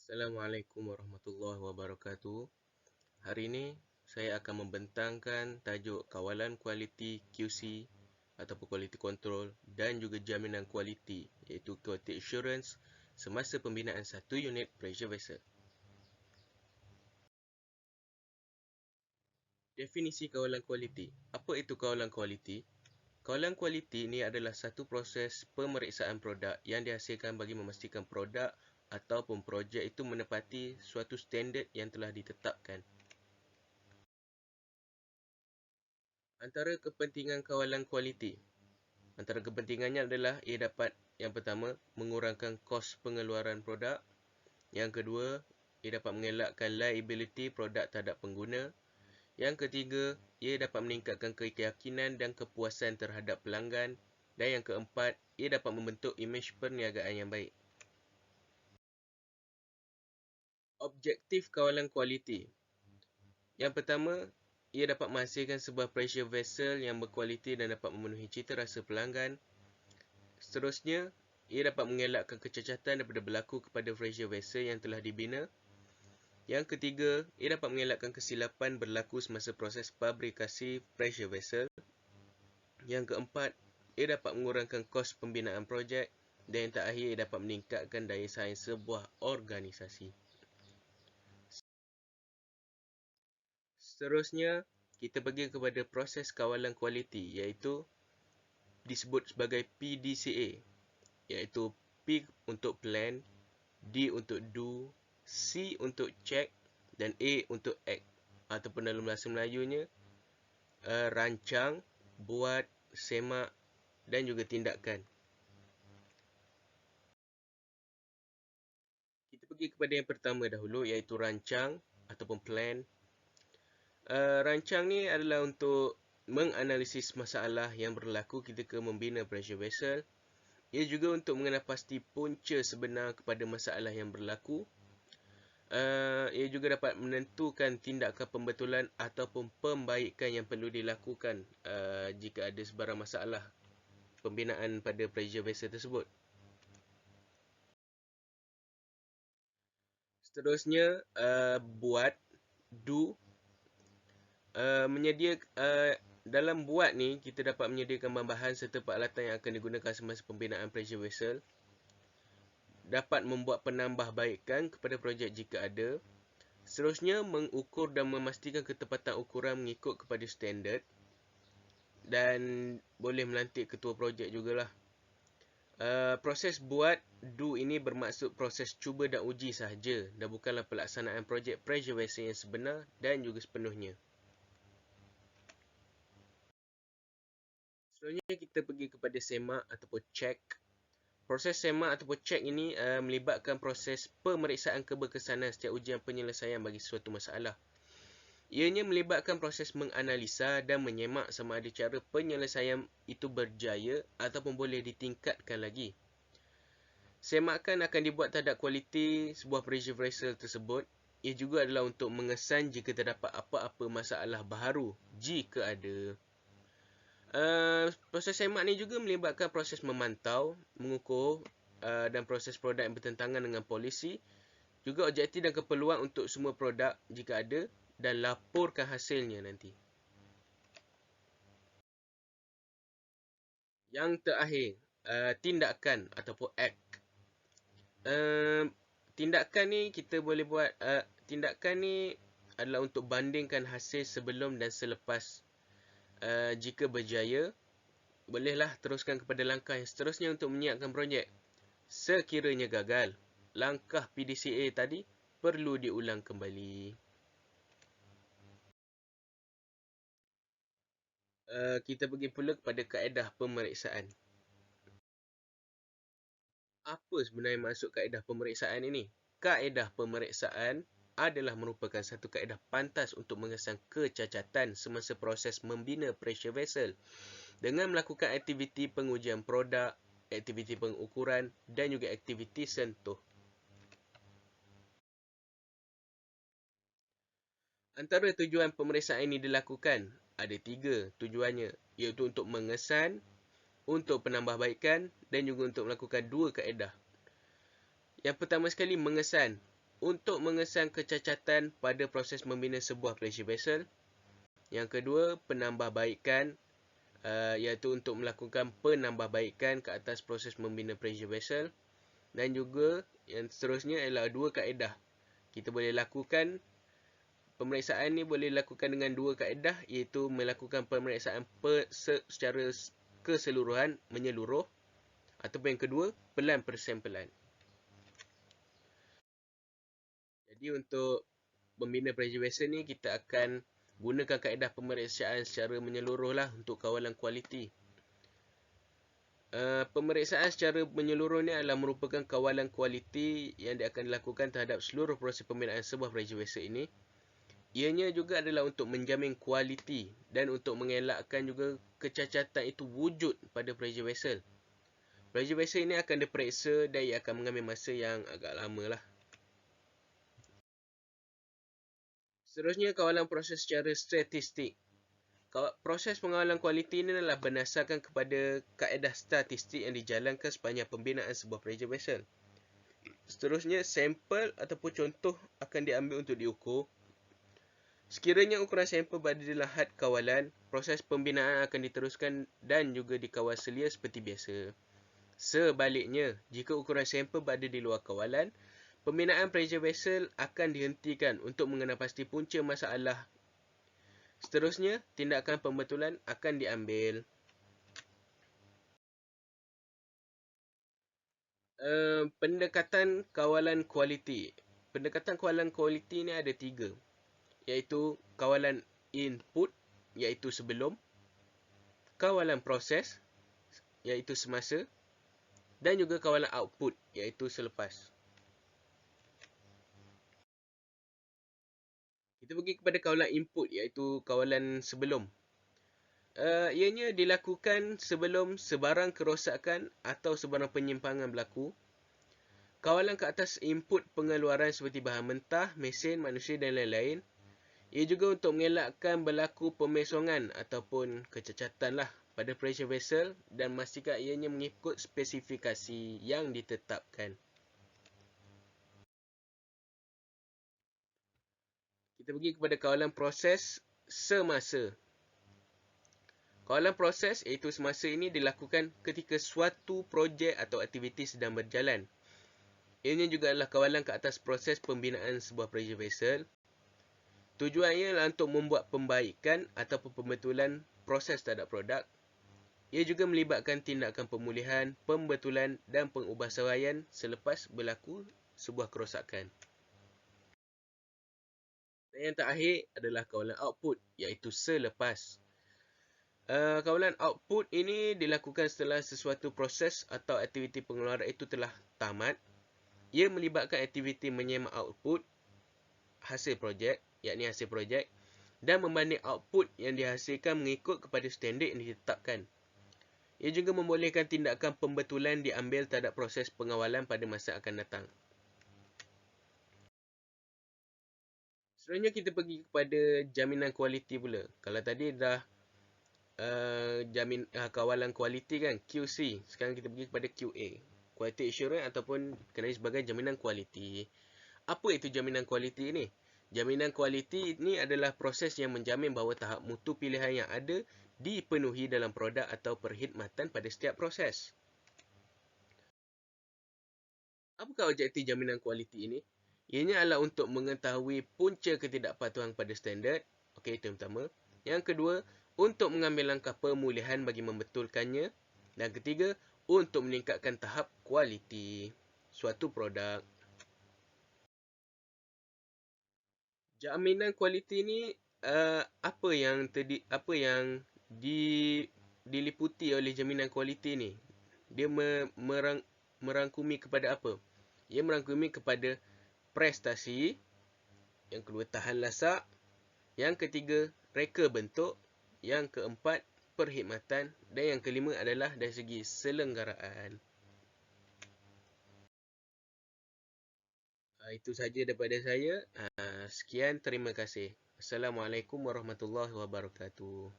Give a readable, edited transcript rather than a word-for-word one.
Assalamualaikum warahmatullahi wabarakatuh. Hari ini saya akan membentangkan tajuk kawalan kualiti QC ataupun quality control dan juga jaminan kualiti, iaitu quality assurance semasa pembinaan satu unit pressure vessel. Definisi kawalan kualiti. Apa itu kawalan kualiti? Kawalan kualiti ini adalah satu proses pemeriksaan produk yang dihasilkan bagi memastikan produk ataupun projek itu menepati suatu standard yang telah ditetapkan. Antara kepentingan kawalan kualiti. Antara kepentingannya adalah ia dapat, yang pertama, mengurangkan kos pengeluaran produk. Yang kedua, ia dapat mengelakkan liability produk terhadap pengguna. Yang ketiga, ia dapat meningkatkan keyakinan dan kepuasan terhadap pelanggan. Dan yang keempat, ia dapat membentuk imej perniagaan yang baik. Objektif kawalan kualiti. Yang pertama, ia dapat menghasilkan sebuah pressure vessel yang berkualiti dan dapat memenuhi cita rasa pelanggan. Seterusnya, ia dapat mengelakkan kecacatan daripada berlaku kepada pressure vessel yang telah dibina. Yang ketiga, ia dapat mengelakkan kesilapan berlaku semasa proses fabrikasi pressure vessel. Yang keempat, ia dapat mengurangkan kos pembinaan projek. Dan yang terakhir, ia dapat meningkatkan daya saing sebuah organisasi. Seterusnya, kita pergi kepada proses kawalan kualiti, iaitu disebut sebagai PDCA, iaitu P untuk plan, D untuk do, C untuk check dan A untuk act. Ataupun dalam bahasa Melayunya, rancang, buat, semak dan juga tindakan. Kita pergi kepada yang pertama dahulu, iaitu rancang ataupun plan. Rancang ni adalah untuk menganalisis masalah yang berlaku ketika membina pressure vessel. Ia juga untuk mengenal pasti punca sebenar kepada masalah yang berlaku. Ia juga dapat menentukan tindakan pembetulan ataupun pembaikan yang perlu dilakukan jika ada sebarang masalah pembinaan pada pressure vessel tersebut. Seterusnya, buat, do. Dalam buat ni, kita dapat menyediakan bahan serta peralatan yang akan digunakan semasa pembinaan pressure vessel. Dapat membuat penambahbaikan kepada projek jika ada. Seterusnya, mengukur dan memastikan ketepatan ukuran mengikut kepada standard. Dan boleh melantik ketua projek jugalah. Proses buat, do ini bermaksud proses cuba dan uji sahaja dan bukanlah pelaksanaan projek pressure vessel yang sebenar dan juga sepenuhnya. Selanjutnya kita pergi kepada semak ataupun check. Proses semak ataupun check ini melibatkan proses pemeriksaan keberkesanan setiap ujian penyelesaian bagi suatu masalah. Ianya melibatkan proses menganalisa dan menyemak sama ada cara penyelesaian itu berjaya ataupun boleh ditingkatkan lagi. Semakan akan dibuat terhadap kualiti sebuah pressure vessel tersebut. Ia juga adalah untuk mengesan jika terdapat apa-apa masalah baharu jika ada. Proses semak ni juga melibatkan proses memantau, mengukur dan proses produk yang bertentangan dengan polisi. Juga objektif dan keperluan untuk semua produk jika ada dan laporkan hasilnya nanti. Yang terakhir, tindakan ataupun act. Tindakan ni kita boleh buat, tindakan ni adalah untuk bandingkan hasil sebelum dan selepas. Jika berjaya, bolehlah teruskan kepada langkah yang seterusnya untuk menyiapkan projek. Sekiranya gagal, langkah PDCA tadi perlu diulang kembali. Kita pergi pula kepada kaedah pemeriksaan. Apa sebenarnya maksud kaedah pemeriksaan ini? Kaedah pemeriksaan adalah merupakan satu kaedah pantas untuk mengesan kecacatan semasa proses membina pressure vessel dengan melakukan aktiviti pengujian produk, aktiviti pengukuran dan juga aktiviti sentuh. Antara tujuan pemeriksaan ini dilakukan, ada 3 tujuannya, iaitu untuk mengesan, untuk penambahbaikan dan juga untuk melakukan 2 kaedah. Yang pertama sekali, mengesan. untuk mengesan kecacatan pada proses membina sebuah pressure vessel. Yang kedua, penambahbaikan, iaitu untuk melakukan penambahbaikan ke atas proses membina pressure vessel. Dan juga yang seterusnya ialah dua kaedah. Kita boleh lakukan pemeriksaan ni boleh dilakukan dengan dua kaedah, iaitu melakukan pemeriksaan secara keseluruhan, menyeluruh, ataupun yang kedua, pelan persempelan. Jadi untuk membina pressure vessel ni, kita akan gunakan kaedah pemeriksaan secara menyeluruh lah untuk kawalan kualiti. Pemeriksaan secara menyeluruh ni adalah merupakan kawalan kualiti yang akan dilakukan terhadap seluruh proses pembinaan sebuah pressure vessel ini. Ianya juga adalah untuk menjamin kualiti dan untuk mengelakkan juga kecacatan itu wujud pada pressure vessel. Pressure vessel ini akan diperiksa dan ia akan mengambil masa yang agak lama lah. Seterusnya, kawalan proses secara statistik. Proses pengawalan kualiti ini adalah berdasarkan kepada kaedah statistik yang dijalankan sepanjang pembinaan sebuah pressure vessel. Seterusnya, sampel ataupun contoh akan diambil untuk diukur. Sekiranya ukuran sampel berada di dalam had kawalan, proses pembinaan akan diteruskan dan juga dikawal selia seperti biasa. Sebaliknya, jika ukuran sampel berada di luar kawalan, pembinaan pressure vessel akan dihentikan untuk mengenal pasti punca masalah. Seterusnya, tindakan pembetulan akan diambil. Pendekatan kawalan kualiti. Pendekatan kawalan kualiti ni ada 3. Iaitu kawalan input, iaitu sebelum, kawalan proses, iaitu semasa, dan juga kawalan output, iaitu selepas. Kita pergi kepada kawalan input, iaitu kawalan sebelum. Ianya dilakukan sebelum sebarang kerosakan atau sebarang penyimpangan berlaku. Kawalan ke atas input pengeluaran seperti bahan mentah, mesin, manusia dan lain-lain. Ia juga untuk mengelakkan berlaku pemesongan ataupun kecacatan lah pada pressure vessel dan memastikan ianya mengikut spesifikasi yang ditetapkan. Kita pergi kepada kawalan proses semasa. Kawalan proses iaitu semasa ini dilakukan ketika suatu projek atau aktiviti sedang berjalan. Ianya juga adalah kawalan ke atas proses pembinaan sebuah pressure vessel. Tujuannya adalah untuk membuat pembaikan ataupun pembetulan proses terhadap produk. Ia juga melibatkan tindakan pemulihan, pembetulan dan pengubahsawayan selepas berlaku sebuah kerosakan. Dan yang terakhir adalah kawalan output, iaitu selepas. Kawalan output ini dilakukan setelah sesuatu proses atau aktiviti pengeluaran itu telah tamat. Ia melibatkan aktiviti menyemak output hasil projek, yakni hasil projek, dan membanding output yang dihasilkan mengikut kepada standard yang ditetapkan. Ia juga membolehkan tindakan pembetulan diambil terhadap proses pengawalan pada masa akan datang. Selanjutnya kita pergi kepada jaminan kualiti pula. Kalau tadi dah kawalan kualiti kan, QC. Sekarang kita pergi kepada QA, Quality Assurance ataupun dikenali sebagai jaminan kualiti. Apa itu jaminan kualiti ini? Jaminan kualiti ini adalah proses yang menjamin bahawa tahap mutu pilihan yang ada dipenuhi dalam produk atau perkhidmatan pada setiap proses. Apakah objektif jaminan kualiti ini? Ianya adalah untuk mengetahui punca ketidakpatuhan pada standard. Okey, itu yang pertama. Yang kedua, untuk mengambil langkah pemulihan bagi membetulkannya. Dan ketiga, untuk meningkatkan tahap kualiti suatu produk. Jaminan kualiti ni apa yang diliputi oleh jaminan kualiti ni? Dia merangkumi kepada apa? Ia merangkumi kepada prestasi, yang kedua tahan lasak, yang ketiga reka bentuk, yang keempat perkhidmatan dan yang kelima adalah dari segi selenggaraan. Itu sahaja daripada saya. Sekian, terima kasih. Assalamualaikum warahmatullahi wabarakatuh.